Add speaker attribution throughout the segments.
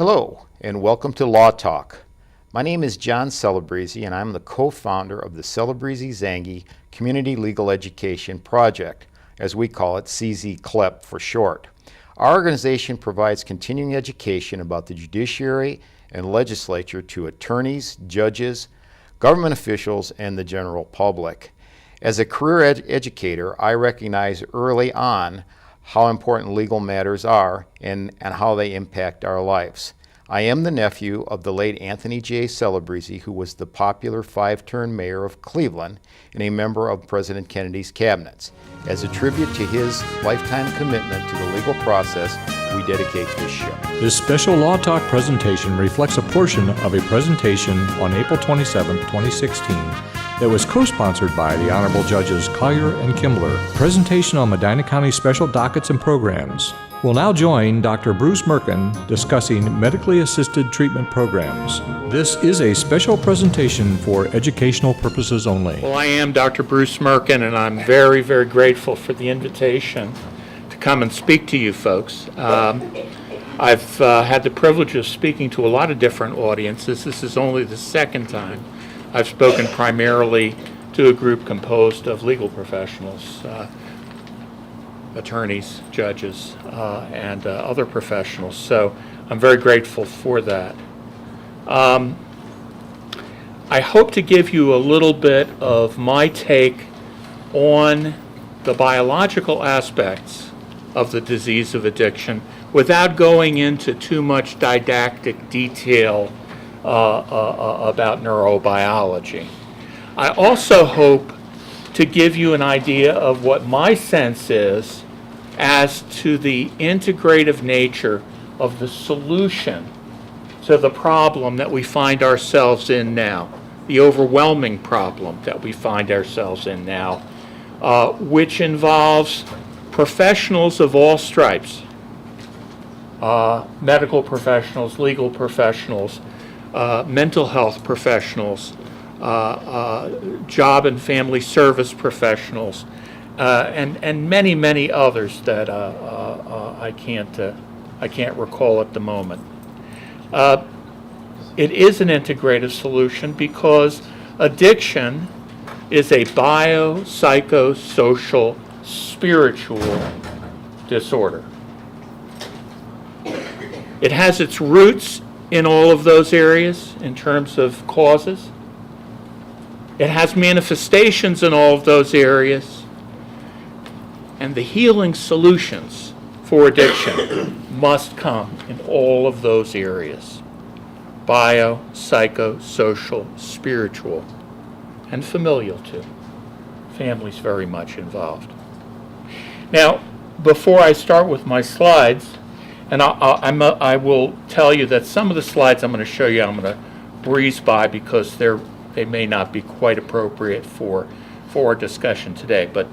Speaker 1: Hello, and welcome to Law Talk. My name is John Celebrezzi, and I'm the co-founder of the Celebrezzi-Zangi Community Legal Education Project, as we call it, CZ-CLEP for short. Our organization provides continuing education about the judiciary and legislature to attorneys, judges, government officials, and the general public. As a career educator, I recognize early on how important legal matters are and how they impact our lives. I am the nephew of the late Anthony J. Celebrezzi, who was the popular 5-term mayor of Cleveland and a member of President Kennedy's cabinets. As a tribute to his lifetime commitment to the legal process, we dedicate this show.
Speaker 2: This special Law Talk presentation reflects a portion of a presentation on April 27, 2016 that was co-sponsored by the Honorable Judges Collier and Kimbler. Presentation on Medina County special dockets and programs. We'll now join Dr. Bruce Merkin discussing medically assisted treatment programs. This is a special presentation for educational purposes only.
Speaker 3: Well, I am Dr. Bruce Merkin, and I'm very, very grateful for the invitation to come and speak to you folks. I've had the privilege of speaking to a lot of different audiences. This is only the second time I've spoken primarily to a group composed of legal professionals, attorneys, judges, and other professionals. So I'm very grateful for that. I hope to give you a little bit of my take on the biological aspects of the disease of addiction without going into too much didactic detail about neurobiology. I also hope to give you an idea of what my sense is as to the integrative nature of the solution to the problem that we find ourselves in now, the overwhelming problem that we find ourselves in now, which involves professionals of all stripes, medical professionals, legal professionals, mental health professionals, job and family service professionals, and many, many others that I can't recall at the moment. It is an integrative solution because addiction is a biopsychosocial spiritual disorder. It has its roots in all of those areas in terms of causes. It has manifestations in all of those areas. And the healing solutions for addiction must come in all of those areas. Bio, psycho, social, spiritual, and familial too. Family's very much involved. Now, before I start with my slides, and I will tell you that some of the slides I'm going to show you I'm going to breeze by because they may not be quite appropriate for our discussion today. But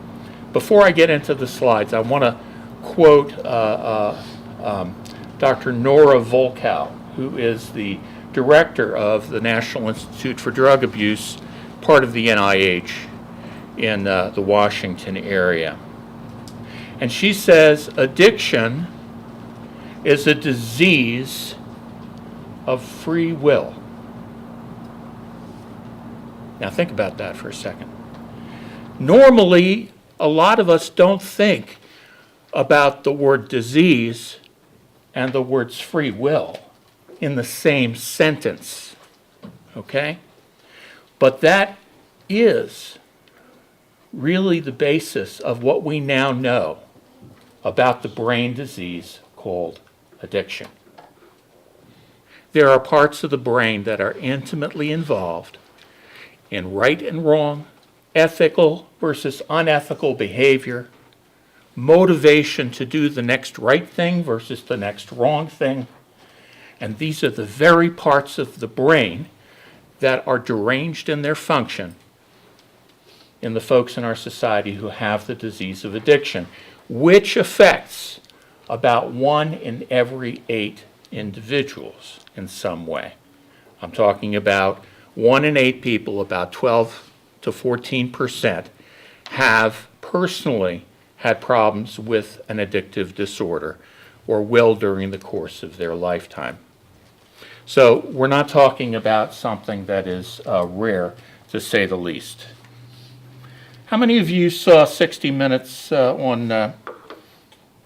Speaker 3: before I get into the slides, I want to quote Dr. Nora Volkow, who is the director of the National Institute for Drug Abuse, part of the NIH in the Washington area. And she says, addiction is a disease of free will. Now think about that for a second. Normally, a lot of us don't think about the word disease and the words free will in the same sentence, okay? But that is really the basis of what we now know about the brain disease called addiction. There are parts of the brain that are intimately involved in right and wrong, ethical versus unethical behavior, motivation to do the next right thing versus the next wrong thing. And these are the very parts of the brain that are deranged in their function in the folks in our society who have the disease of addiction, which affects about 1 in every 8 individuals in some way. I'm talking about 1 in 8 people, about 12 to 14%, have personally had problems with an addictive disorder or will during the course of their lifetime. So we're not talking about something that is rare, to say the least. How many of you saw 60 Minutes on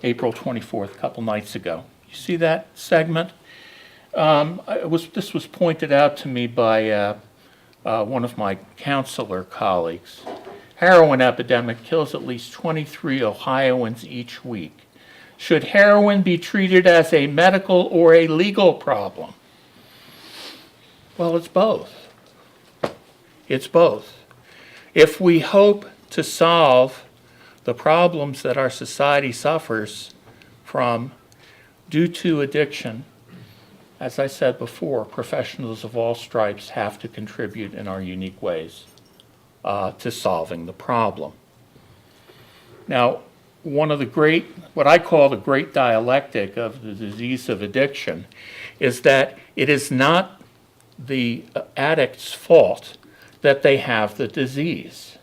Speaker 3: April 24th, a couple nights ago? You see that segment? This was pointed out to me by one of my counselor colleagues. Heroin epidemic kills at least 23 Ohioans each week. Should heroin be treated as a medical or a legal problem? Well, it's both. It's both. If we hope to solve the problems that our society suffers from due to addiction, as I said before, professionals of all stripes have to contribute in our unique ways to solving the problem. Now, one of the great, what I call the great dialectic of the disease of addiction, is that it is not the addict's fault that they have the disease.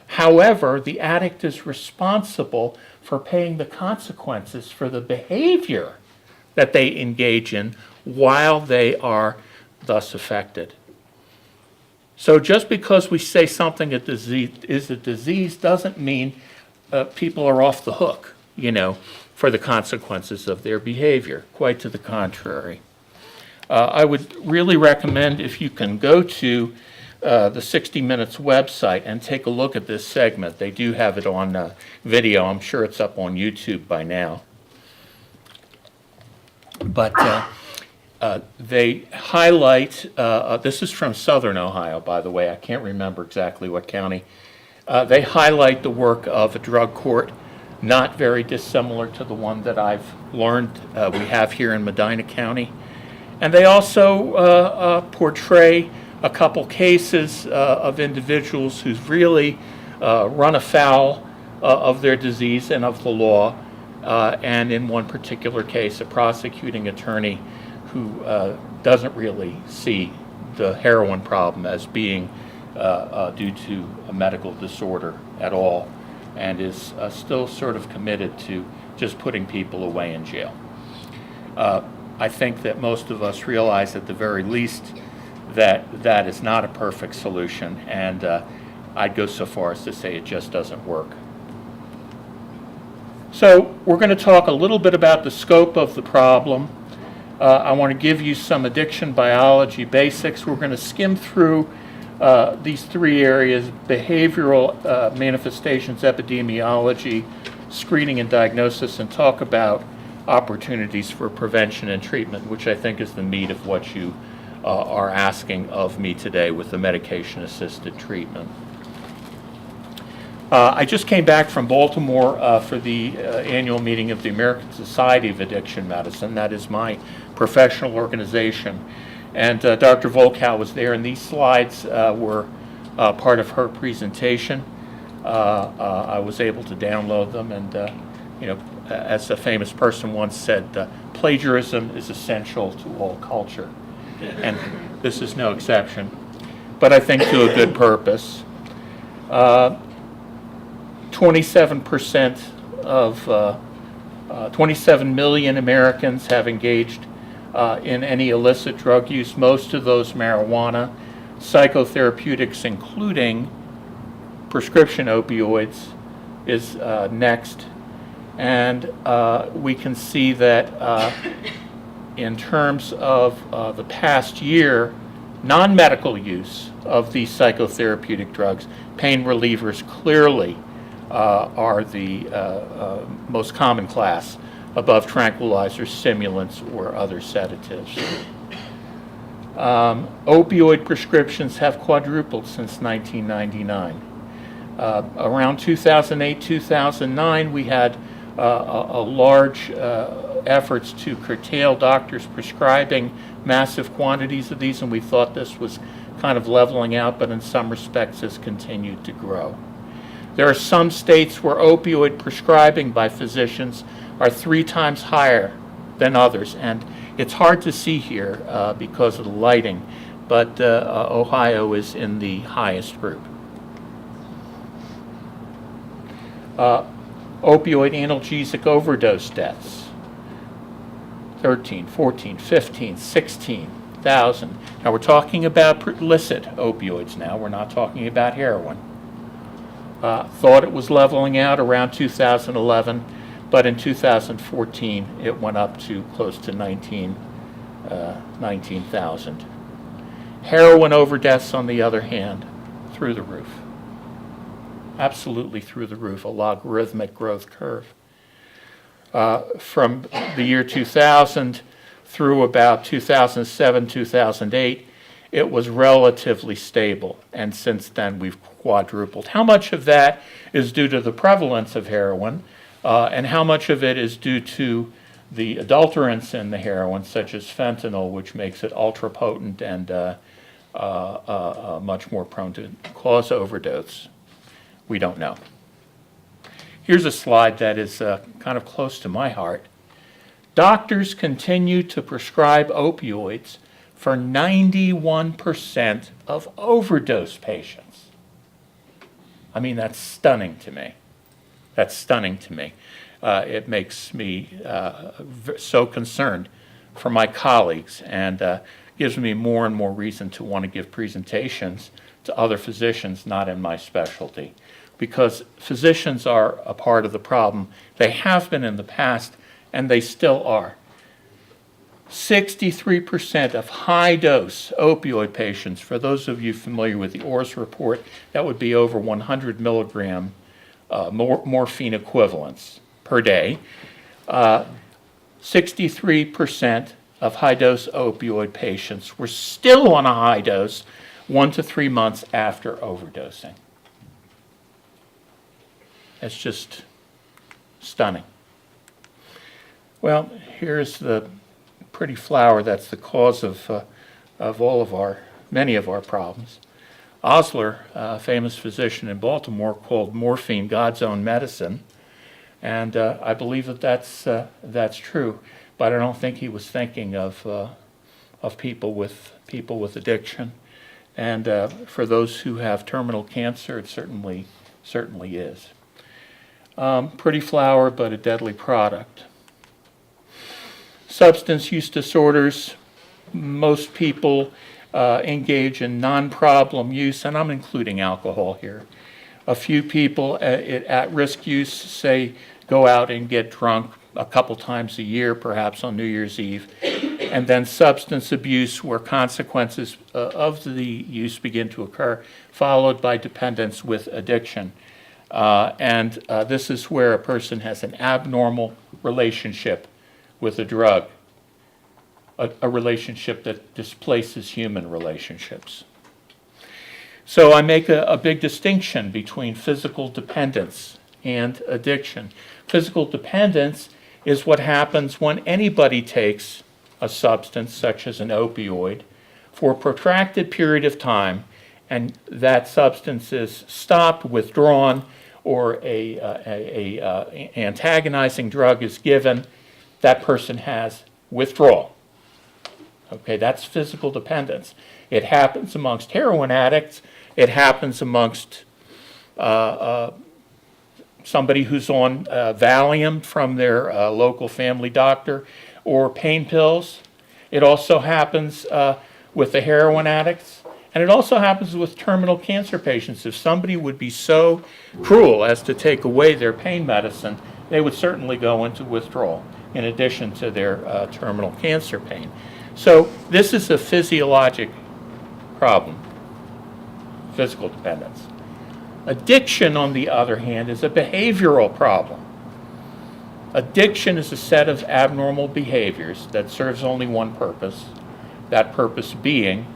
Speaker 3: However, the addict is responsible for paying the consequences for the behavior that they engage in while they are thus affected. So just because we say something is a disease doesn't mean people are off the hook, for the consequences of their behavior. Quite to the contrary. I would really recommend, if you can go to the 60 Minutes website and take a look at this segment. They do have it on video. I'm sure it's up on YouTube by now. But they highlight, this is from Southern Ohio, by the way. I can't remember exactly what county. They highlight the work of a drug court, not very dissimilar to the one that I've learned we have here in Medina County. And they also portray a couple cases of individuals who've really run afoul of their disease and of the law. And in one particular case, a prosecuting attorney who doesn't really see the heroin problem as being due to a medical disorder at all, and is still sort of committed to just putting people away in jail. I think that most of us realize at the very least that that is not a perfect solution, and I'd go so far as to say it just doesn't work. So we're going to talk a little bit about the scope of the problem. I want to give you some addiction biology basics. We're going to skim through these three areas: behavioral manifestations, epidemiology, screening and diagnosis, and talk about opportunities for prevention and treatment, which I think is the meat of what you are asking of me today with the medication-assisted treatment. I just came back from Baltimore for the annual meeting of the American Society of Addiction Medicine. That is my professional organization. And Dr. Volkow was there, and these slides were part of her presentation. I was able to download them, and as a famous person once said, plagiarism is essential to all culture. And this is no exception, but I think to a good purpose. 27% of 27 million Americans have engaged in any illicit drug use, most of those marijuana, psychotherapeutics, including prescription opioids, is next. And we can see that in terms of the past year, non-medical use of these psychotherapeutic drugs, pain relievers clearly are the most common class, above tranquilizers, stimulants, or other sedatives. Opioid prescriptions have quadrupled since 1999. Around 2008, 2009, we had a large efforts to curtail doctors prescribing massive quantities of these, and we thought this was kind of leveling out, but in some respects has continued to grow. There are some states where opioid prescribing by physicians are 3 times higher than others, and it's hard to see here because of the lighting, but Ohio is in the highest group. Opioid analgesic overdose deaths. 13, 14, 15, 16,000. Now we're talking about illicit opioids now. We're not talking about heroin. Thought it was leveling out around 2011, but in 2014 it went up to close to 19,000. Heroin overdoses, on the other hand, through the roof. Absolutely through the roof, a logarithmic growth curve. From the year 2000 through about 2007, 2008, it was relatively stable, and since then we've quadrupled. How much of that is due to the prevalence of heroin, and how much of it is due to the adulterants in the heroin, such as fentanyl, which makes it ultra potent and much more prone to cause overdose? We don't know. Here's a slide that is kind of close to my heart. Doctors continue to prescribe opioids for 91% of overdose patients. I mean, that's stunning to me. That's stunning to me. It makes me so concerned for my colleagues, and gives me more and more reason to want to give presentations to other physicians not in my specialty, because physicians are a part of the problem. They have been in the past, and they still are. 63% of high-dose opioid patients, for those of you familiar with the ORS report, that would be over 100 milligram morphine equivalents per day. 63% of high-dose opioid patients were still on a high dose 1 to 3 months after overdosing. That's just stunning. Well, here's the pretty flower that's the cause of many of our problems. Osler, a famous physician in Baltimore, called morphine God's own medicine, and I believe that that's true. But I don't think he was thinking of people with addiction, and for those who have terminal cancer, it certainly is. Pretty flower, but a deadly product. Substance use disorders. Most people engage in non-problem use, and I'm including alcohol here. A few people at risk use, say, go out and get drunk a couple times a year, perhaps on New Year's Eve, and then substance abuse where consequences of the use begin to occur, followed by dependence with addiction. This is where a person has an abnormal relationship with a drug, a relationship that displaces human relationships. So I make a big distinction between physical dependence and addiction. Physical dependence is what happens when anybody takes a substance, such as an opioid, for a protracted period of time, and that substance is stopped, withdrawn, or a antagonizing drug is given. That person has withdrawal. Okay, that's physical dependence. It happens amongst heroin addicts. It happens amongst somebody who's on Valium from their local family doctor, or pain pills. It also happens with the heroin addicts, and it also happens with terminal cancer patients. If somebody would be so cruel as to take away their pain medicine, they would certainly go into withdrawal in addition to their terminal cancer pain. So this is a physiologic problem, physical dependence. Addiction, on the other hand, is a behavioral problem. Addiction is a set of abnormal behaviors that serves only one purpose, that purpose being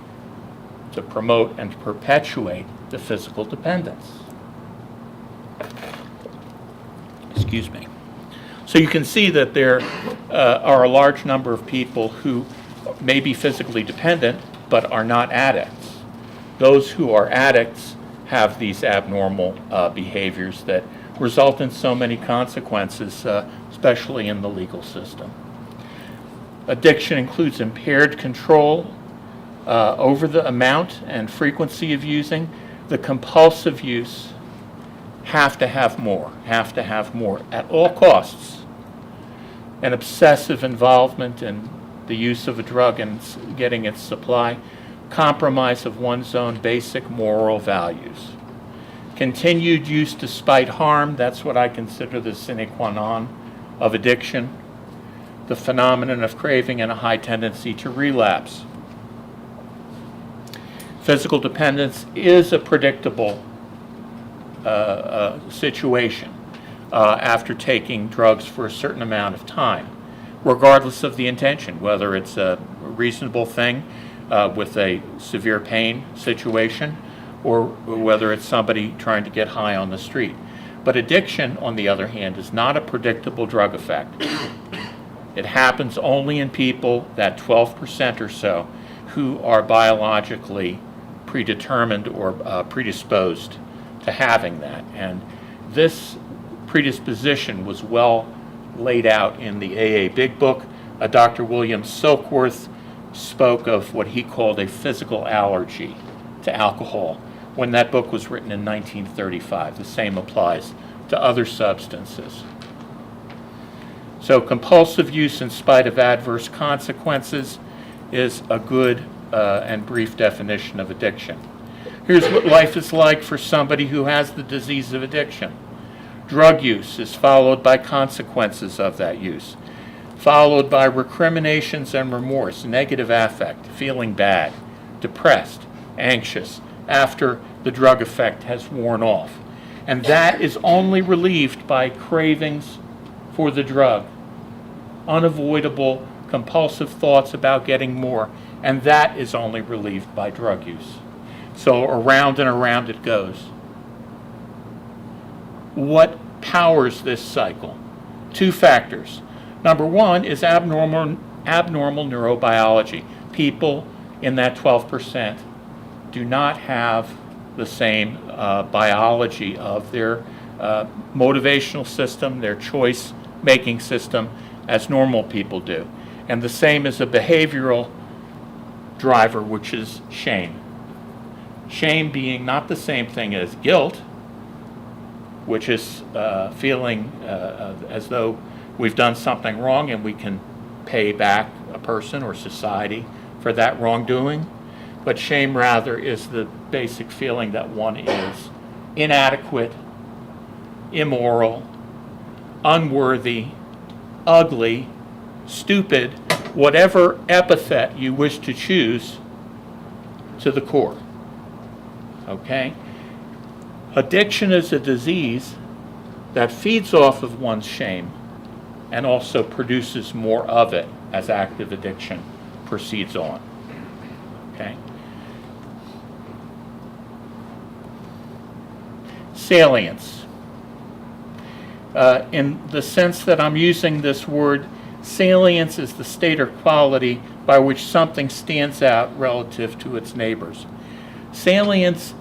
Speaker 3: to promote and to perpetuate the physical dependence. Excuse me. So you can see that there are a large number of people who may be physically dependent but are not addicts. Those who are addicts have these abnormal behaviors that result in so many consequences, especially in the legal system. Addiction includes impaired control over the amount and frequency of using. The compulsive use have to have more at all costs. an obsessive involvement in the use of a drug and getting its supply, compromise of one's own basic moral values. Continued use despite harm, that's what I consider the sine qua non of addiction. The phenomenon of craving and a high tendency to relapse. Physical dependence is a predictable situation after taking drugs for a certain amount of time, regardless of the intention, whether it's a reasonable thing with a severe pain situation or whether it's somebody trying to get high on the street. But addiction, on the other hand, is not a predictable drug effect. It happens only in people, that 12% or so, who are biologically predetermined or predisposed to having that. And this predisposition was well laid out in the AA Big Book. Dr. William Silkworth spoke of what he called a physical allergy to alcohol when that book was written in 1935. The same applies to other substances. So compulsive use in spite of adverse consequences is a good and brief definition of addiction. Here's what life is like for somebody who has the disease of addiction. Drug use is followed by consequences of that use, followed by recriminations and remorse, negative affect, feeling bad, depressed, anxious, after the drug effect has worn off. And that is only relieved by cravings for the drug, unavoidable compulsive thoughts about getting more, and that is only relieved by drug use. So around and around it goes. What powers this cycle? Two factors. Number one is abnormal neurobiology. People in that 12% do not have the same biology of their motivational system, their choice-making system, as normal people do. And the same is a behavioral driver, which is shame. Shame being not the same thing as guilt, which is feeling as though we've done something wrong and we can pay back a person or society for that wrongdoing. But shame rather is the basic feeling that one is inadequate, immoral, unworthy, ugly, stupid, whatever epithet you wish to choose, to the core. Okay? Addiction is a disease that feeds off of one's shame and also produces more of it as active addiction proceeds on. Okay? Salience. In the sense that I'm using this word, salience is the state or quality by which something stands out relative to its neighbors. Salience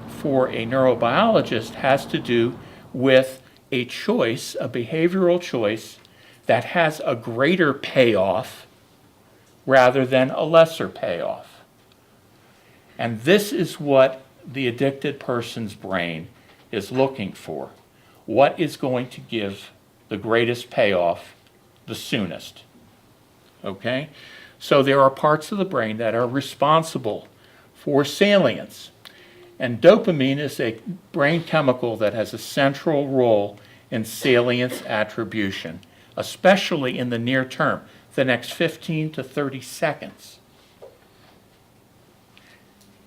Speaker 3: for a neurobiologist has to do with a choice, a behavioral choice, that has a greater payoff rather than a lesser payoff. And this is what the addicted person's brain is looking for. What is going to give the greatest payoff the soonest? Okay? So there are parts of the brain that are responsible for salience. And dopamine is a brain chemical that has a central role in salience attribution, especially in the near term, the next 15 to 30 seconds.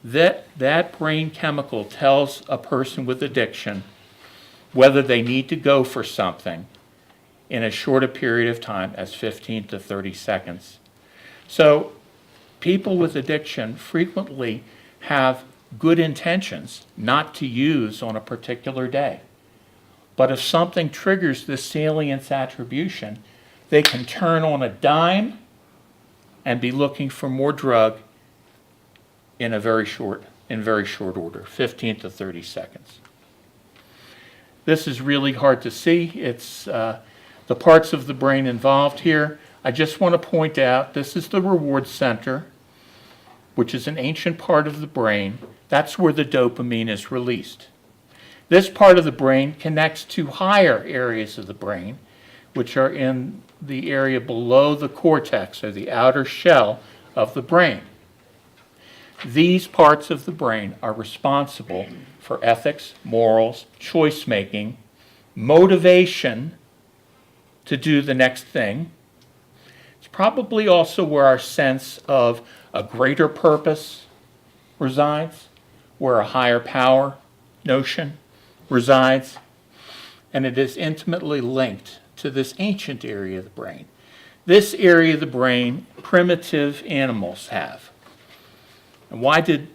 Speaker 3: That brain chemical tells a person with addiction whether they need to go for something in as short a period of time as 15 to 30 seconds. So people with addiction frequently have good intentions not to use on a particular day. But if something triggers this salience attribution, they can turn on a dime and be looking for more drug in very short order, 15 to 30 seconds. This is really hard to see. It's the parts of the brain involved here. I just want to point out, this is the reward center, which is an ancient part of the brain. That's where the dopamine is released. This part of the brain connects to higher areas of the brain, which are in the area below the cortex, or the outer shell of the brain. These parts of the brain are responsible for ethics, morals, choice making, motivation to do the next thing. It's probably also where our sense of a greater purpose resides, where a higher power notion resides, and it is intimately linked to this ancient area of the brain. This area of the brain, primitive animals have. And why did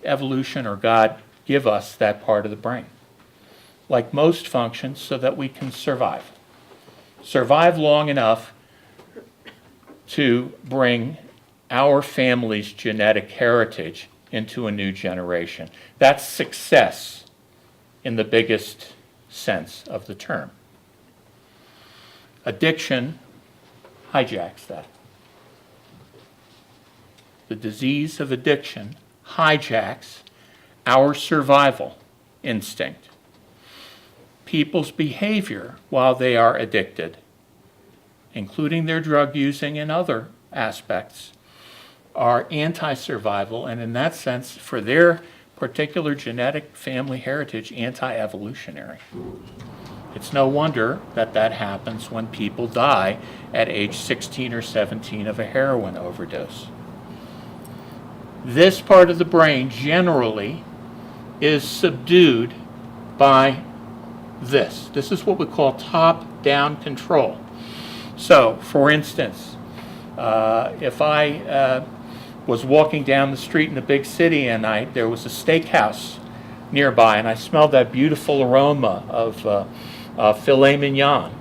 Speaker 3: evolution or God give us that part of the brain? Like most functions, so that we can survive. Survive long enough to bring our family's genetic heritage into a new generation. That's success in the biggest sense of the term. Addiction hijacks that. The disease of addiction hijacks our survival instinct. People's behavior while they are addicted, including their drug using and other aspects, are anti-survival, and in that sense, for their particular genetic family heritage, anti-evolutionary. It's no wonder that that happens when people die at age 16 or 17 of a heroin overdose. This part of the brain generally is subdued by this. This is what we call top-down control. So, for instance, if I was walking down the street in a big city and there was a steakhouse nearby and I smelled that beautiful aroma of filet mignon,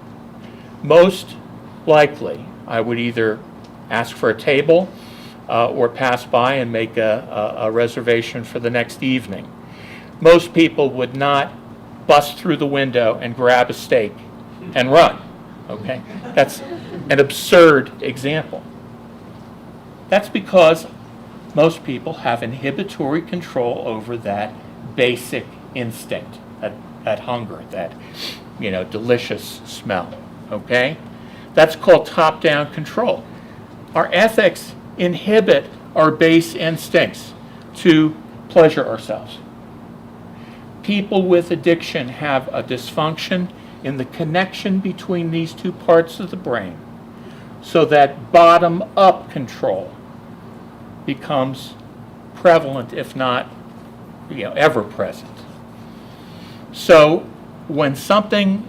Speaker 3: most likely I would either ask for a table or pass by and make a reservation for the next evening. Most people would not bust through the window and grab a steak and run. Okay? That's an absurd example. That's because most people have inhibitory control over that basic instinct, that hunger, that delicious smell. Okay? That's called top-down control. Our ethics inhibit our base instincts to pleasure ourselves. People with addiction have a dysfunction in the connection between these two parts of the brain, so that bottom-up control becomes prevalent, if not ever present. So when something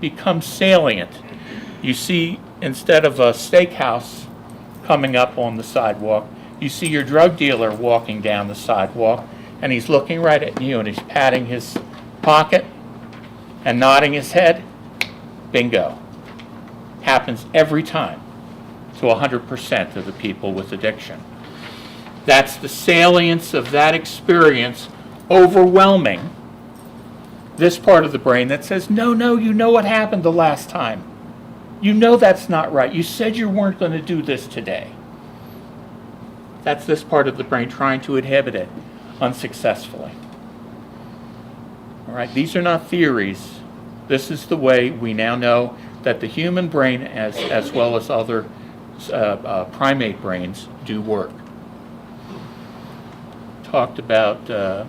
Speaker 3: becomes salient, you see, instead of a steakhouse coming up on the sidewalk, you see your drug dealer walking down the sidewalk, and he's looking right at you, and he's patting his pocket and nodding his head. Bingo. Happens every time to 100% of the people with addiction. That's the salience of that experience overwhelming this part of the brain that says, no, you know what happened the last time. You know that's not right. You said you weren't going to do this today. That's this part of the brain trying to inhibit it unsuccessfully. All right, these are not theories. This is the way we now know that the human brain, as well as other primate brains, do work. Talked about,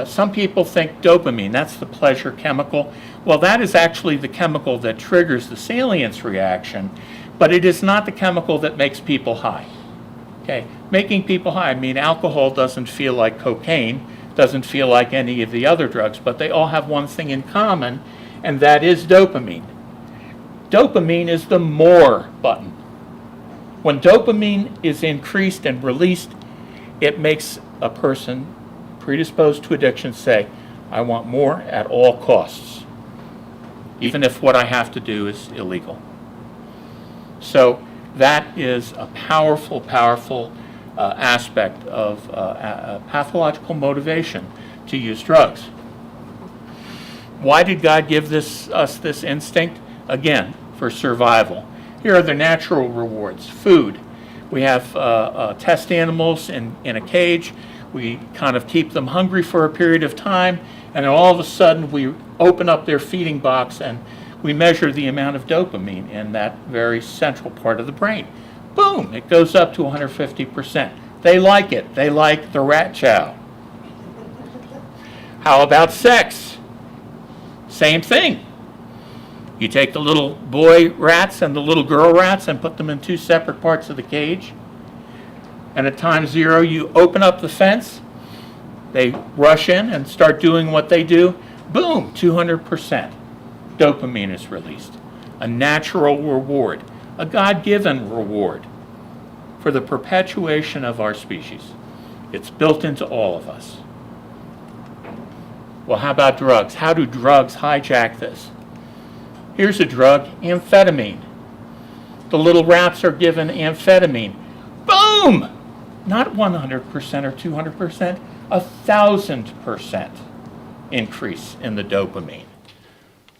Speaker 3: some people think dopamine, that's the pleasure chemical. Well, that is actually the chemical that triggers the salience reaction, but it is not the chemical that makes people high. Okay, making people high, alcohol doesn't feel like cocaine, doesn't feel like any of the other drugs, but they all have one thing in common, and that is dopamine. Dopamine is the more button. When dopamine is increased and released, it makes a person predisposed to addiction say, I want more at all costs, even if what I have to do is illegal. So that is a powerful aspect of pathological motivation to use drugs. Why did God give us this instinct? Again, for survival. Here are the natural rewards. Food. We have test animals in a cage. We kind of keep them hungry for a period of time, and then all of a sudden we open up their feeding box and we measure the amount of dopamine in that very central part of the brain. Boom, it goes up to 150%. They like it. They like the rat chow. How about sex? Same thing. You take the little boy rats and the little girl rats and put them in two separate parts of the cage. And at time zero, you open up the fence. They rush in and start doing what they do. Boom, 200%. Dopamine is released. A natural reward, a God-given reward for the perpetuation of our species. It's built into all of us. Well, how about drugs? How do drugs hijack this? Here's a drug, amphetamine. The little rats are given amphetamine. Boom! Not 100% or 200%, 1,000% increase in the dopamine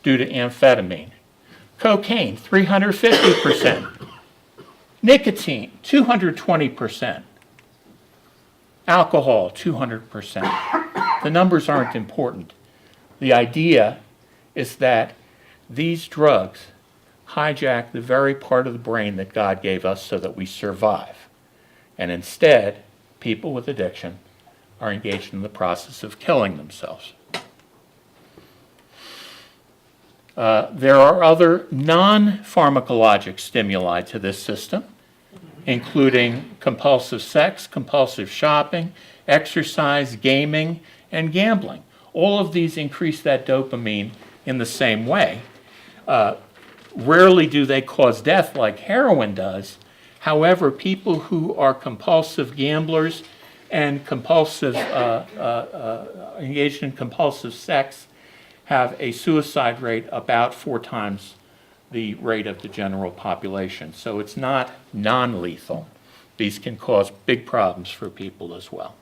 Speaker 3: due to amphetamine. Cocaine, 350%. Nicotine, 220%. Alcohol, 200%. The numbers aren't important. The idea is that these drugs hijack the very part of the brain that God gave us so that we survive. And instead, people with addiction are engaged in the process of killing themselves. There are other non-pharmacologic stimuli to this system, including compulsive sex, compulsive shopping, exercise, gaming, and gambling. All of these increase that dopamine in the same way. Rarely do they cause death like heroin does. However, people who are compulsive gamblers and engaged in compulsive sex have a suicide rate about 4 times the rate of the general population. So it's not non-lethal. These can cause big problems for people as well.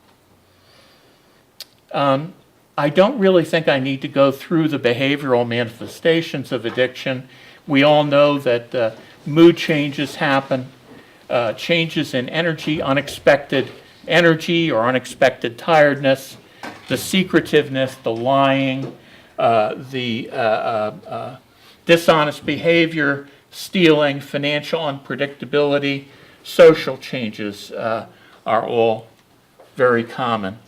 Speaker 3: I don't really think I need to go through the behavioral manifestations of addiction. We all know that mood changes happen, changes in energy, unexpected energy or unexpected tiredness, the secretiveness, the lying, the dishonest behavior, stealing, financial unpredictability, social changes are all very common.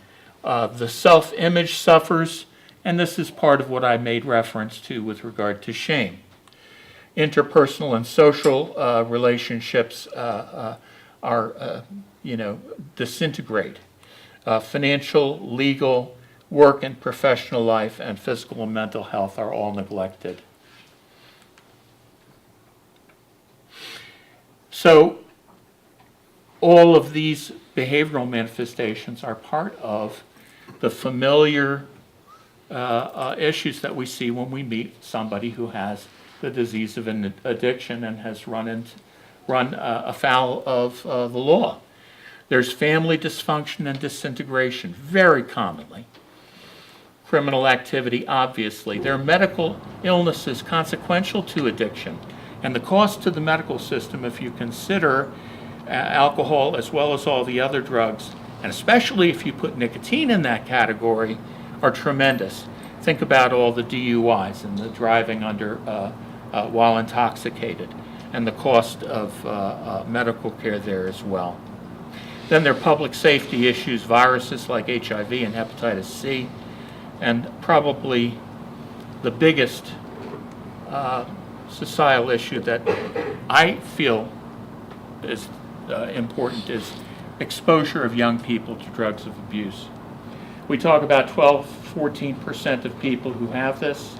Speaker 3: The self-image suffers, and this is part of what I made reference to with regard to shame. Interpersonal and social relationships disintegrate. Financial, legal, work and professional life, and physical and mental health are all neglected. So all of these behavioral manifestations are part of the familiar issues that we see when we meet somebody who has the disease of an addiction and has run afoul of the law. There's family dysfunction and disintegration, very commonly. Criminal activity, obviously. There are medical illnesses consequential to addiction. And the cost to the medical system, if you consider alcohol as well as all the other drugs, and especially if you put nicotine in that category, are tremendous. Think about all the DUIs and the driving under while intoxicated, and the cost of medical care there as well. Then there are public safety issues, viruses like HIV and hepatitis C, and probably the biggest societal issue that I feel is important is exposure of young people to drugs of abuse. We talk about 12-14% of people who have this.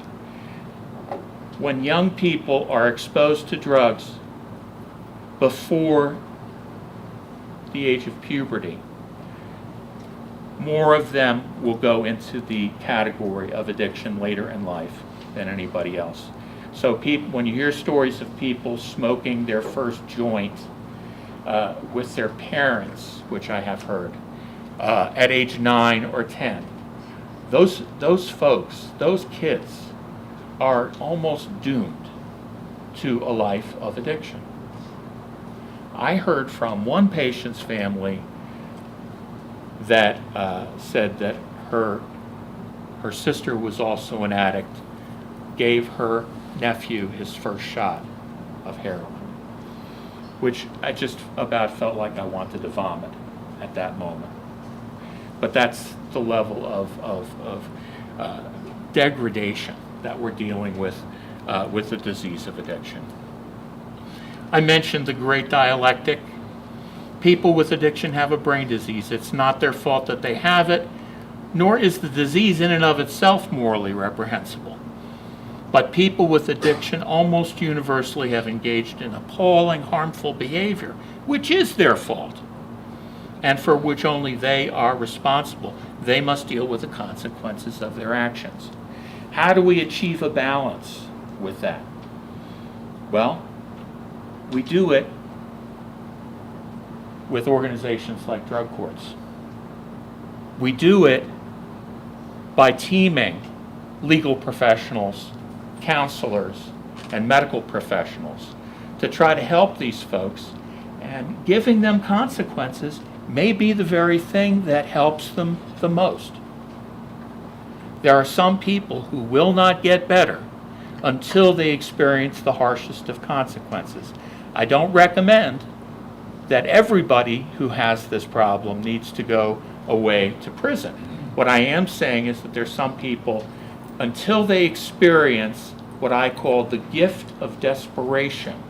Speaker 3: When young people are exposed to drugs before the age of puberty, more of them will go into the category of addiction later in life than anybody else. So when you hear stories of people smoking their first joint with their parents, which I have heard, at age 9 or 10, those folks, those kids, are almost doomed to a life of addiction. I heard from one patient's family that said that her sister was also an addict, gave her nephew his first shot of heroin, which I just about felt like I wanted to vomit at that moment. But that's the level of degradation that we're dealing with the disease of addiction. I mentioned the great dialectic. People with addiction have a brain disease. It's not their fault that they have it, nor is the disease in and of itself morally reprehensible. But people with addiction almost universally have engaged in appalling, harmful behavior, which is their fault, and for which only they are responsible. They must deal with the consequences of their actions. How do we achieve a balance with that? Well, we do it with organizations like drug courts. We do it by teaming legal professionals, counselors, and medical professionals to try to help these folks, and giving them consequences may be the very thing that helps them the most. There are some people who will not get better until they experience the harshest of consequences. I don't recommend that everybody who has this problem needs to go away to prison. What I am saying is that there's some people, until they experience what I call the gift of desperation,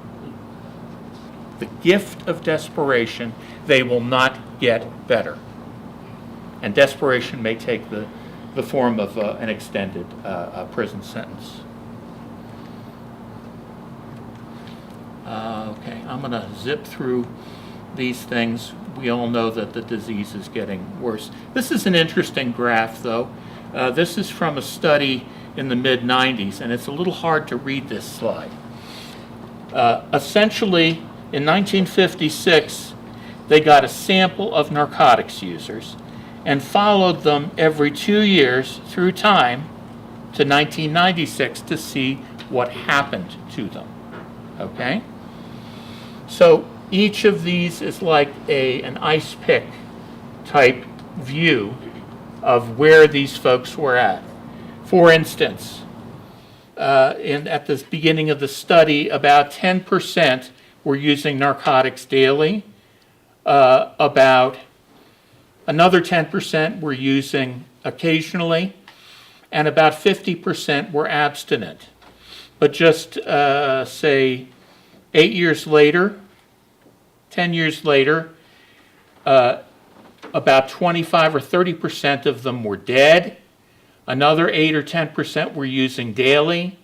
Speaker 3: they will not get better. And desperation may take the form of an extended prison sentence. Okay, I'm going to zip through these things. We all know that the disease is getting worse. This is an interesting graph, though. This is from a study in the mid-90s, and it's a little hard to read this slide. Essentially, in 1956, they got a sample of narcotics users and followed them every 2 years through time to 1996 to see what happened to them. Okay? So each of these is like an ice pick type view of where these folks were at. For instance, at the beginning of the study, about 10% were using narcotics daily. About another 10% were using occasionally, and about 50% were abstinent. But just say 8 years later, 10 years later, about 25 or 30% of them were dead. Another 8 or 10% were using daily.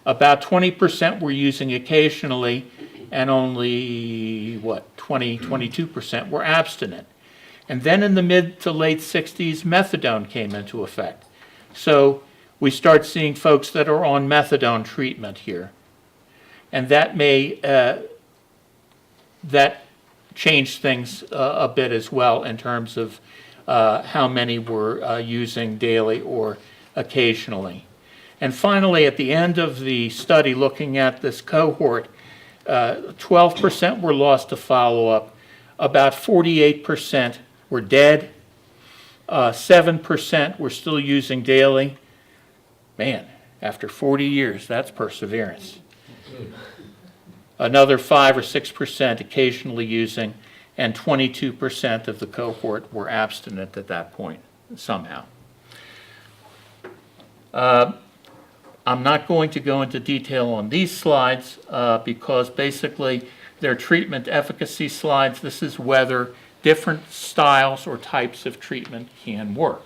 Speaker 3: About 20% were using occasionally, and only, 22% were abstinent. And then in the mid to late 60s, methadone came into effect. So we start seeing folks that are on methadone treatment here. And that may, that changed things a bit as well in terms of how many were using daily or occasionally. And finally, at the end of the study, looking at this cohort, 12% were lost to follow-up, about 48% were dead, 7% were still using daily. Man, after 40 years, that's perseverance. Another 5 or 6% occasionally using, and 22% of the cohort were abstinent at that point, somehow. I'm not going to go into detail on these slides because basically they're treatment efficacy slides. This is whether different styles or types of treatment can work.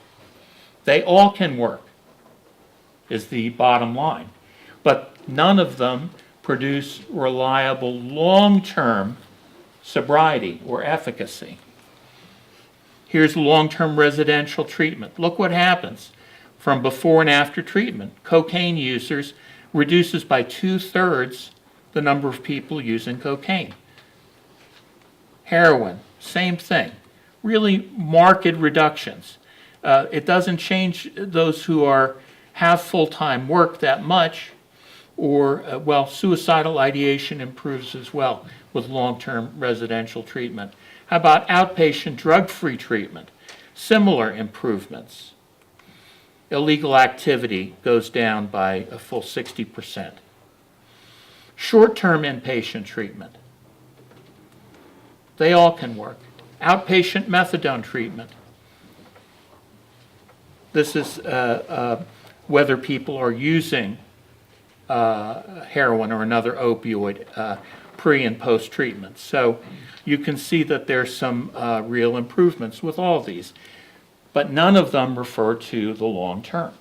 Speaker 3: They all can work, is the bottom line. But none of them produce reliable long-term sobriety or efficacy. Here's long-term residential treatment. Look what happens from before and after treatment. Cocaine users reduces by 2/3 the number of people using cocaine. Heroin, same thing. Really marked reductions. It doesn't change those who have full-time work that much, or, suicidal ideation improves as well with long-term residential treatment. How about outpatient drug-free treatment? Similar improvements. illegal activity goes down by a full 60%. Short-term inpatient treatment, they all can work. Outpatient methadone treatment. This is whether people are using heroin or another opioid pre and post treatment. So you can see that there's some real improvements with all these. But none of them refer to the long term.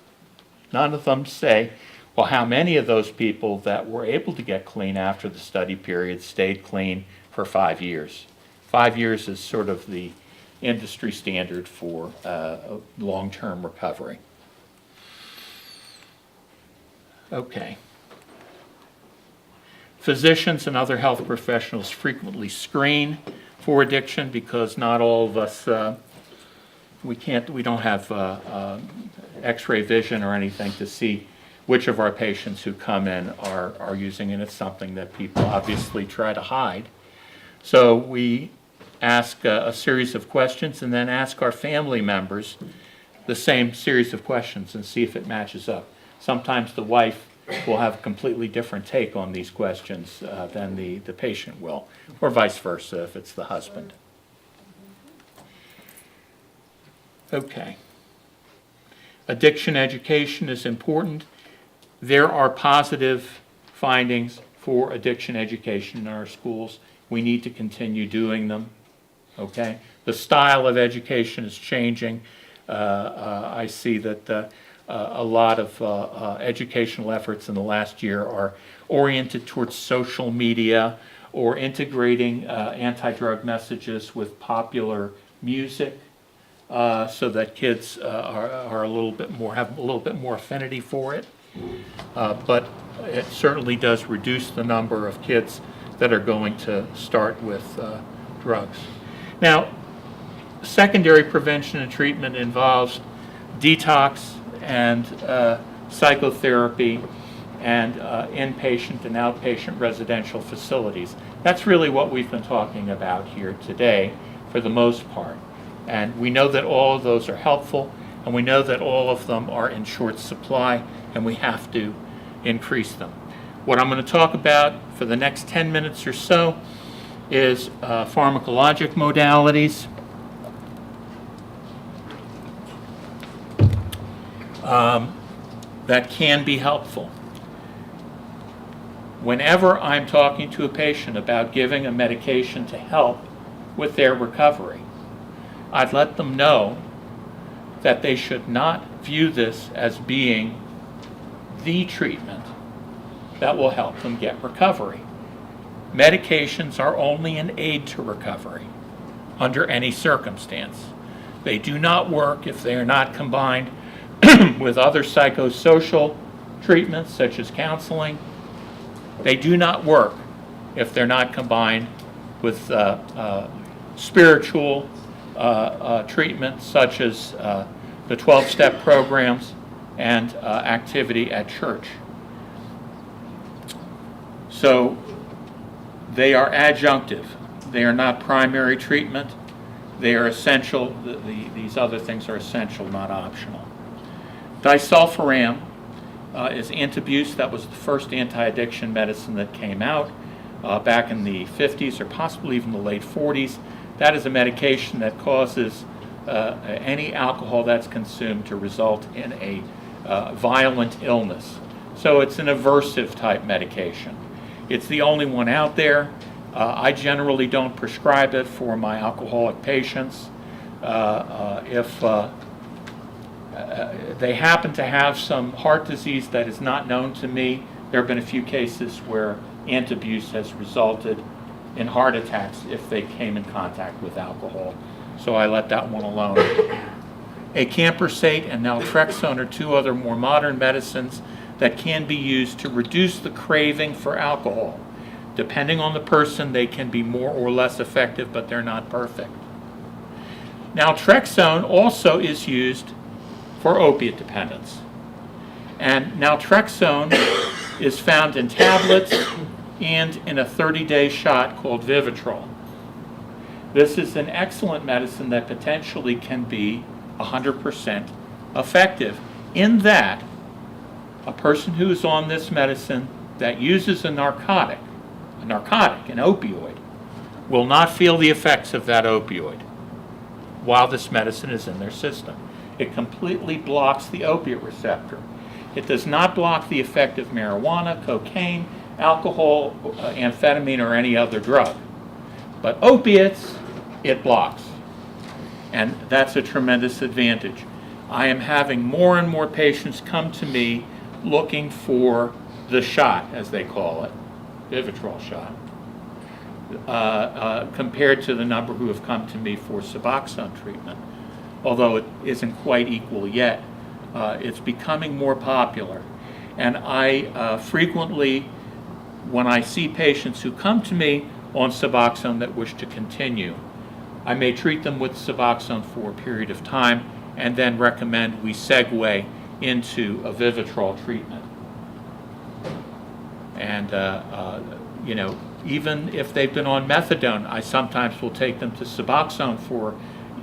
Speaker 3: None of them say, well, how many of those people that were able to get clean after the study period stayed clean for 5 years? 5 years is sort of the industry standard for long-term recovery. Okay. Physicians and other health professionals frequently screen for addiction because not all of us, we don't have x-ray vision or anything to see which of our patients who come in are using, and it's something that people obviously try to hide. So we ask a series of questions and then ask our family members the same series of questions and see if it matches up. Sometimes the wife will have a completely different take on these questions than the patient will, or vice versa if it's the husband. Okay. Addiction education is important. There are positive findings for addiction education in our schools. We need to continue doing them. Okay? The style of education is changing. I see that a lot of educational efforts in the last year are oriented towards social media or integrating anti-drug messages with popular music so that kids are a little bit more, have a little bit more affinity for it. But it certainly does reduce the number of kids that are going to start with drugs. Now, secondary prevention and treatment involves detox and psychotherapy and inpatient and outpatient residential facilities. That's really what we've been talking about here today for the most part. And we know that all of those are helpful, and we know that all of them are in short supply, and we have to increase them. What I'm going to talk about for the next 10 minutes or so is pharmacologic modalities, that can be helpful. Whenever I'm talking to a patient about giving a medication to help with their recovery, I'd let them know that they should not view this as being the treatment that will help them get recovery. Medications are only an aid to recovery under any circumstance. They do not work if they are not combined with other psychosocial treatments such as counseling. They do not work if they're not combined with spiritual treatments such as the 12-step programs and activity at church. So they are adjunctive. They are not primary treatment. They are essential. These other things are essential, not optional. Disulfiram is antabuse. That was the first anti-addiction medicine that came out back in the 50s or possibly even the late 40s. That is a medication that causes any alcohol that's consumed to result in a violent illness. So it's an aversive type medication. It's the only one out there. I generally don't prescribe it for my alcoholic patients. If they happen to have some heart disease that is not known to me, there have been a few cases where antabuse has resulted in heart attacks if they came in contact with alcohol. So I let that one alone. Acamprosate and naltrexone are two other more modern medicines that can be used to reduce the craving for alcohol. Depending on the person, they can be more or less effective, but they're not perfect. Naltrexone also is used for opiate dependence. And naltrexone is found in tablets and in a 30-day shot called Vivitrol. This is an excellent medicine that potentially can be 100% effective in that a person who is on this medicine that uses a narcotic, an opioid, will not feel the effects of that opioid while this medicine is in their system. It completely blocks the opiate receptor. It does not block the effect of marijuana, cocaine, alcohol, amphetamine, or any other drug. But opiates, it blocks. And that's a tremendous advantage. I am having more and more patients come to me looking for the shot, as they call it, Vivitrol shot, compared to the number who have come to me for suboxone treatment. Although it isn't quite equal yet, it's becoming more popular. And I frequently, when I see patients who come to me on suboxone that wish to continue, I may treat them with suboxone for a period of time and then recommend we segue into a Vivitrol treatment. And, you know, even if they've been on methadone, I sometimes will take them to suboxone for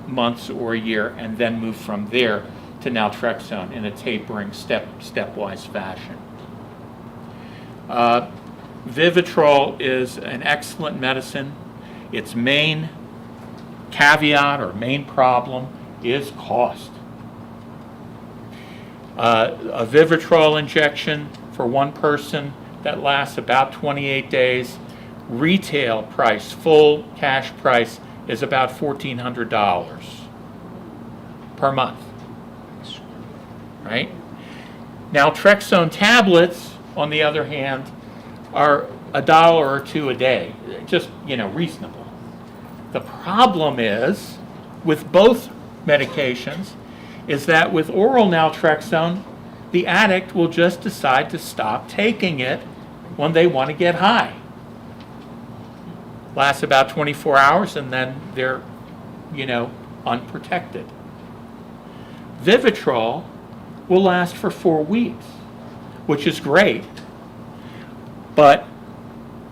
Speaker 3: months or a year and then move from there to naltrexone in a tapering stepwise fashion. Vivitrol is an excellent medicine. Its main caveat or main problem is cost. A Vivitrol injection for one person that lasts about 28 days, retail price, full cash price, is about $1,400 per month, right? Naltrexone tablets, on the other hand, are $1 or $2 a day, just, you know, reasonable. The problem is, with both medications, is that with oral naltrexone, the addict will just decide to stop taking it when they want to get high. Lasts about 24 hours and then they're, you know, unprotected. Vivitrol will last for 4 weeks, which is great. But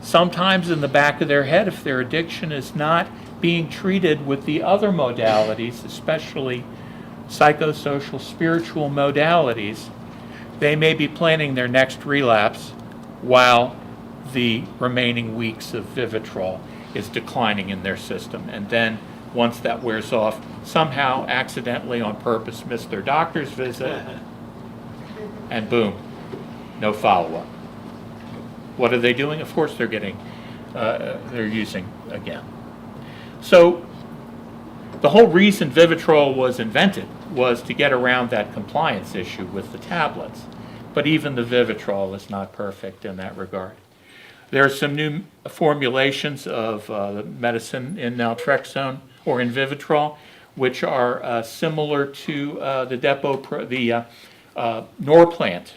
Speaker 3: sometimes in the back of their head, if their addiction is not being treated with the other modalities, especially psychosocial, spiritual modalities, they may be planning their next relapse while the remaining weeks of Vivitrol is declining in their system. And then once that wears off, somehow accidentally on purpose miss their doctor's visit, and boom, no follow-up. What are they doing? Of course they're using again. So the whole reason Vivitrol was invented was to get around that compliance issue with the tablets. But even the Vivitrol is not perfect in that regard. There are some new formulations of the medicine in naltrexone or in Vivitrol, which are similar to the Norplant,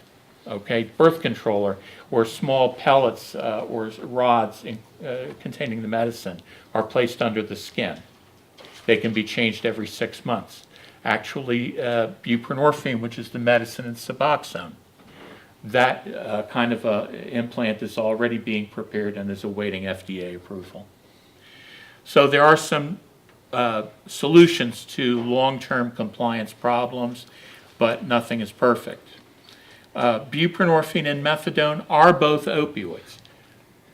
Speaker 3: okay, birth controller, or small pellets or rods containing the medicine are placed under the skin. They can be changed every 6 months. Actually, buprenorphine, which is the medicine in suboxone, that kind of implant is already being prepared and is awaiting FDA approval. So there are some solutions to long-term compliance problems, but nothing is perfect. Buprenorphine and methadone are both opioids.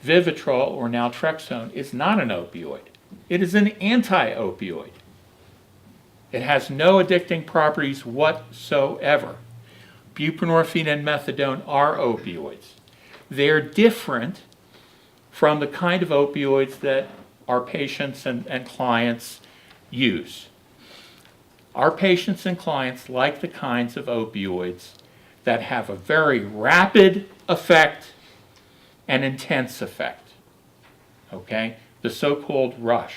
Speaker 3: Vivitrol or naltrexone is not an opioid. It is an anti-opioid. It has no addicting properties whatsoever. Buprenorphine and methadone are opioids. They're different from the kind of opioids that our patients and clients use. Our patients and clients like the kinds of opioids that have a very rapid effect and intense effect, okay? The so-called rush.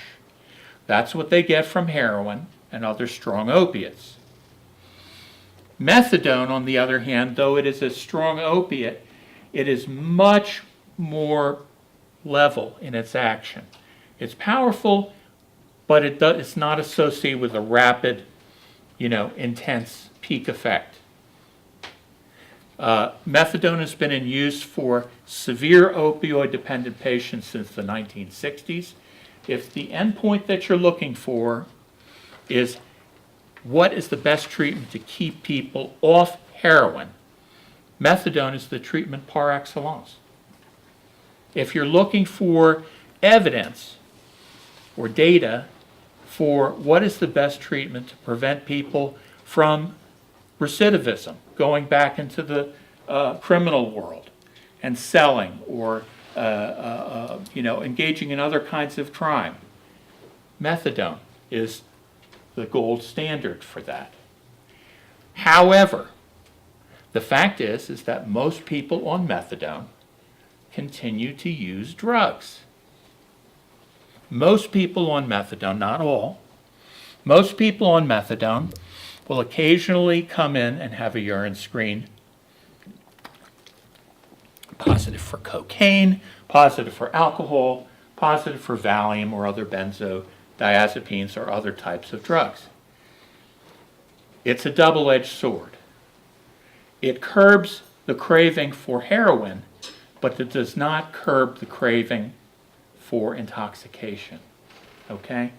Speaker 3: That's what they get from heroin and other strong opiates. Methadone, on the other hand, though it is a strong opiate, it is much more level in its action. It's powerful, but it's not associated with a rapid, intense peak effect. Methadone has been in use for severe opioid-dependent patients since the 1960s. If the endpoint that you're looking for is what is the best treatment to keep people off heroin, methadone is the treatment par excellence. If you're looking for evidence or data for what is the best treatment to prevent people from recidivism, going back into the criminal world and selling or engaging in other kinds of crime, methadone is the gold standard for that. However, the fact is that most people on methadone continue to use drugs. Most people on methadone, not all, most people on methadone will occasionally come in and have a urine screen positive for cocaine, positive for alcohol, positive for Valium or other benzodiazepines or other types of drugs. It's a double-edged sword. It curbs the craving for heroin, but it does not curb the craving for intoxication. Okay?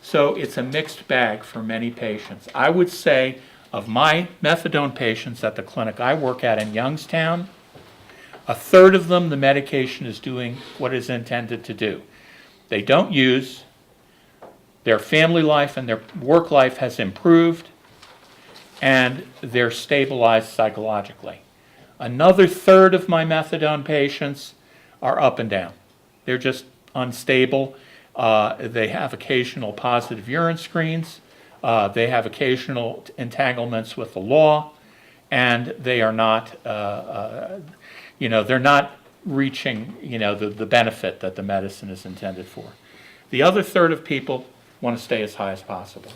Speaker 3: So it's a mixed bag for many patients. I would say of my methadone patients at the clinic I work at in Youngstown, a third of them, the medication is doing what it's intended to do. They don't use, their family life and their work life has improved, and they're stabilized psychologically. Another third of my methadone patients are up and down. They're just unstable. They have occasional positive urine screens. They have occasional entanglements with the law, and they are not, they're not reaching, the benefit that the medicine is intended for. The other third of people want to stay as high as possible.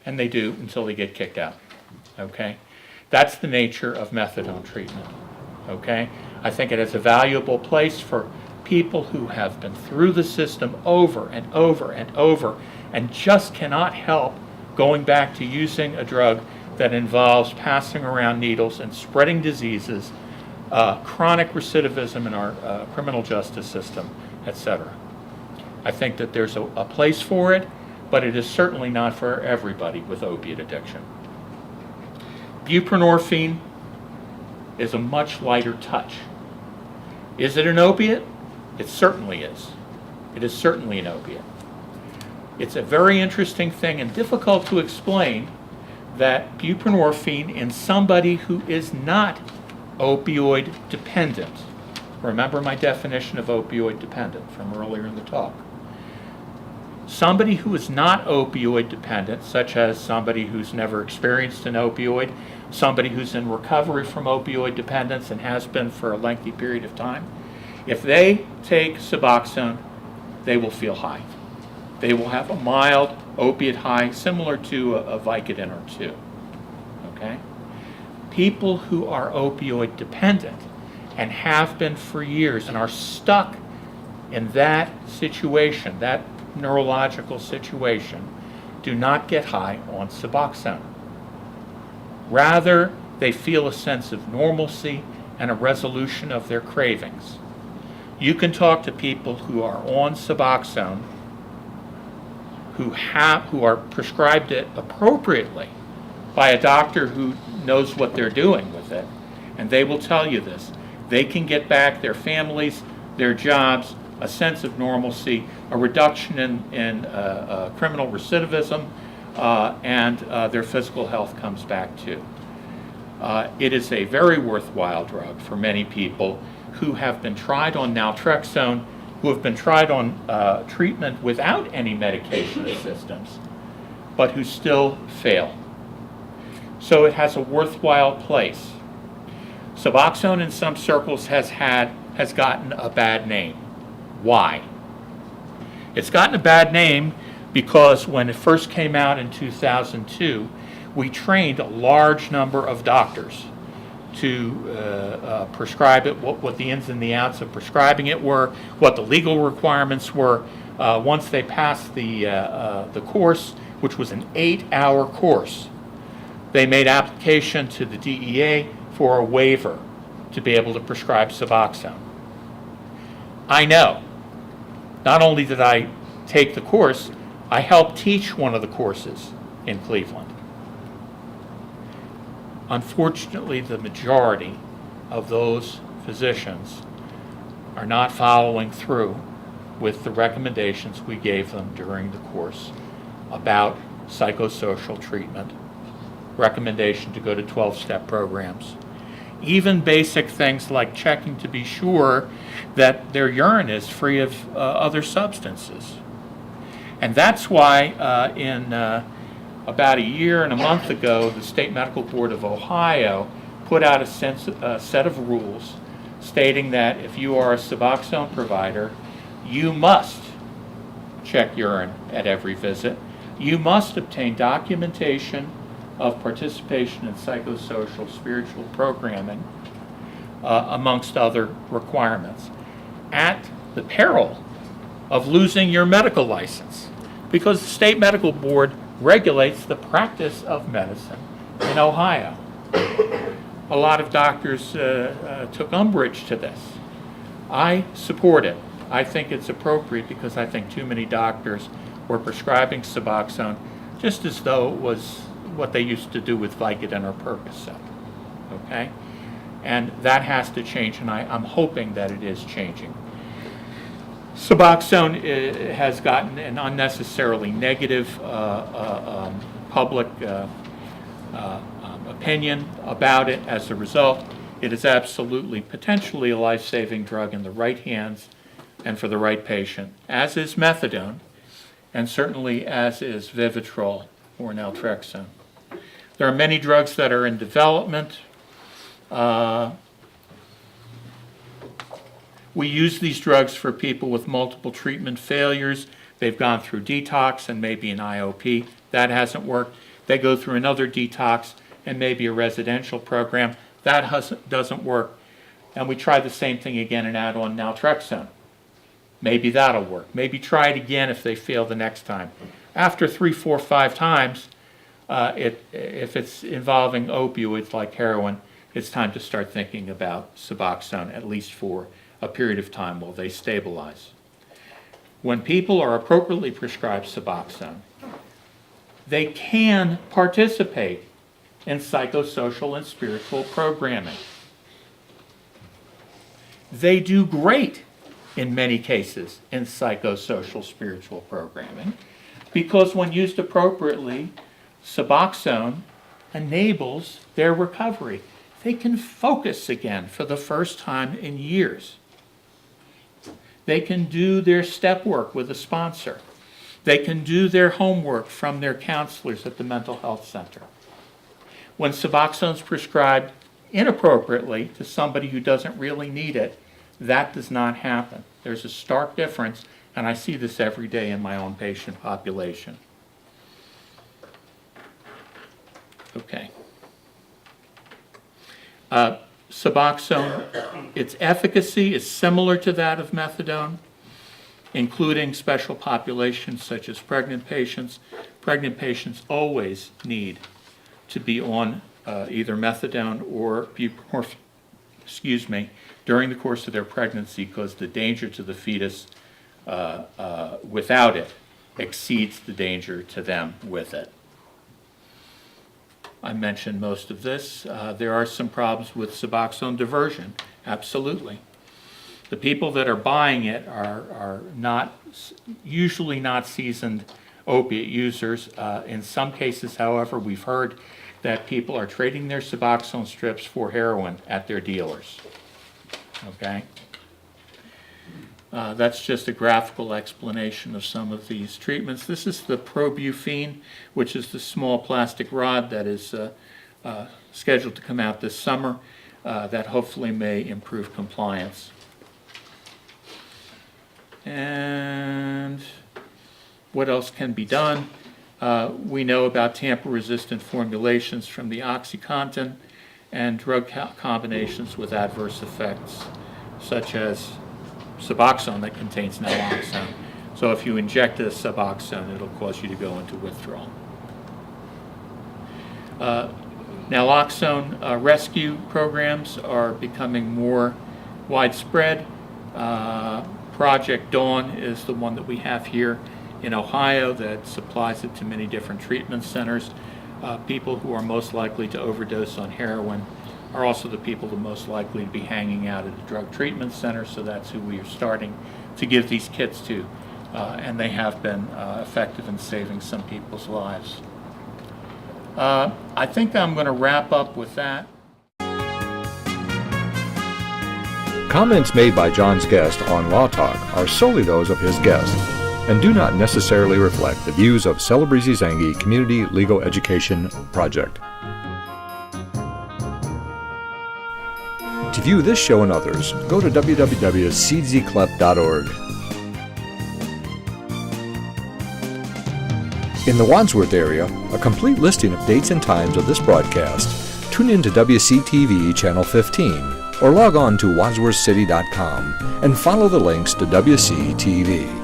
Speaker 3: And they do until they get kicked out. Okay? That's the nature of methadone treatment. Okay? I think it is a valuable place for people who have been through the system over and over and over and just cannot help going back to using a drug that involves passing around needles and spreading diseases, chronic recidivism in our criminal justice system, etc. I think that there's a place for it, but it is certainly not for everybody with opiate addiction. Buprenorphine is a much lighter touch. Is it an opiate? It certainly is. It is certainly an opiate. It's a very interesting thing and difficult to explain that buprenorphine in somebody who is not opioid dependent, remember my definition of opioid dependent from earlier in the talk, somebody who is not opioid dependent, such as somebody who's never experienced an opioid, somebody who's in recovery from opioid dependence and has been for a lengthy period of time, if they take suboxone, they will feel high. They will have a mild opiate high similar to a Vicodin or two. Okay? People who are opioid dependent and have been for years and are stuck in that situation, that neurological situation, do not get high on suboxone. Rather, they feel a sense of normalcy and a resolution of their cravings. You can talk to people who are on suboxone, who are prescribed it appropriately by a doctor who knows what they're doing with it, and they will tell you this. They can get back their families, their jobs, a sense of normalcy, a reduction in criminal recidivism, and their physical health comes back too. It is a very worthwhile drug for many people who have been tried on naltrexone, who have been tried on treatment without any medication assistance, but who still fail. So it has a worthwhile place. Suboxone in some circles has gotten a bad name. Why? It's gotten a bad name because when it first came out in 2002, we trained a large number of doctors to prescribe it, what the ins and the outs of prescribing it were, what the legal requirements were. Once they passed the course, which was an 8-hour course, they made application to the DEA for a waiver to be able to prescribe Suboxone. I know. Not only did I take the course, I helped teach one of the courses in Cleveland. Unfortunately, the majority of those physicians are not following through with the recommendations we gave them during the course about psychosocial treatment, recommendation to go to 12-step programs, even basic things like checking to be sure that their urine is free of other substances. And that's why in about a year and a month ago, the State Medical Board of Ohio put out a set of rules stating that if you are a suboxone provider, you must check urine at every visit. You must obtain documentation of participation in psychosocial spiritual programming, amongst other requirements, at the peril of losing your medical license, because the State Medical Board regulates the practice of medicine in Ohio. A lot of doctors took umbrage to this. I support it. I think it's appropriate because I think too many doctors were prescribing Suboxone just as though it was what they used to do with Vicodin or Percocet. Okay? And that has to change, and I'm hoping that it is changing. Suboxone has gotten an unnecessarily negative public opinion about it. As a result, it is absolutely potentially a life-saving drug in the right hands and for the right patient, as is methadone, and certainly as is Vivitrol or naltrexone. There are many drugs that are in development. We use these drugs for people with multiple treatment failures. They've gone through detox and maybe an IOP. That hasn't worked. They go through another detox and maybe a residential program. That doesn't work. And we try the same thing again and add on naltrexone. Maybe that'll work. Maybe try it again if they fail the next time. After 3, 4, 5 times, if it's involving opioids like heroin, it's time to start thinking about Suboxone, at least for a period of time while they stabilize. When people are appropriately prescribed Suboxone, they can participate in psychosocial and spiritual programming. They do great in many cases in psychosocial spiritual programming because when used appropriately, Suboxone enables their recovery. They can focus again for the first time in years. They can do their step work with a sponsor. They can do their homework from their counselors at the mental health center. When Suboxone is prescribed inappropriately to somebody who doesn't really need it, that does not happen. There's a stark difference, and I see this every day in my own patient population. Okay. Suboxone, its efficacy is similar to that of methadone, including special populations such as pregnant patients. Pregnant patients always need to be on either methadone or buprenorphine, during the course of their pregnancy, because the danger to the fetus without it exceeds the danger to them with it. I mentioned most of this. There are some problems with Suboxone diversion, absolutely. The people that are buying it are usually not seasoned opiate users. In some cases, however, we've heard that people are trading their Suboxone strips for heroin at their dealers. Okay? That's just a graphical explanation of some of these treatments. This is the Probuphine, which is the small plastic rod that is scheduled to come out this summer that hopefully may improve compliance. And what else can be done? We know about tamper-resistant formulations from the OxyContin and drug combinations with adverse effects, such as Suboxone that contains naloxone. So if you inject a Suboxone, it'll cause you to go into withdrawal. Naloxone rescue programs are becoming more widespread. Project Dawn is the one that we have here in Ohio that supplies it to many different treatment centers. People who are most likely to overdose on heroin are also the people who are most likely to be hanging out at a drug treatment center, so that's who we are starting to give these kits to, and they have been effective in saving some people's lives. I think I'm going to wrap up with that.
Speaker 2: Comments made by John's guest on Law Talk are solely those of his guest and do not necessarily reflect the views of Celebrezze Zangy Community Legal Education Project. To view this show and others, go to www.czclep.org. In the Wandsworth area, a complete listing of dates and times of this broadcast, tune in to WCTV Channel 15 or log on to wandsworthcity.com and follow the links to WCTV.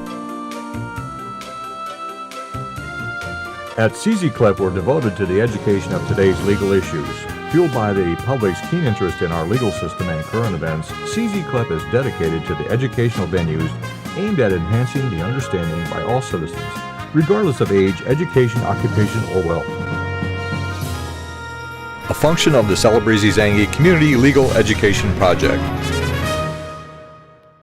Speaker 2: At CZClep, we're devoted to the education of today's legal issues. Fueled by the public's keen interest in our legal system and current events, CZClep is dedicated to the educational venues aimed at enhancing the understanding by all citizens, regardless of age, education, occupation, or wealth. A function of the Celebrezze Zangy Community Legal Education Project.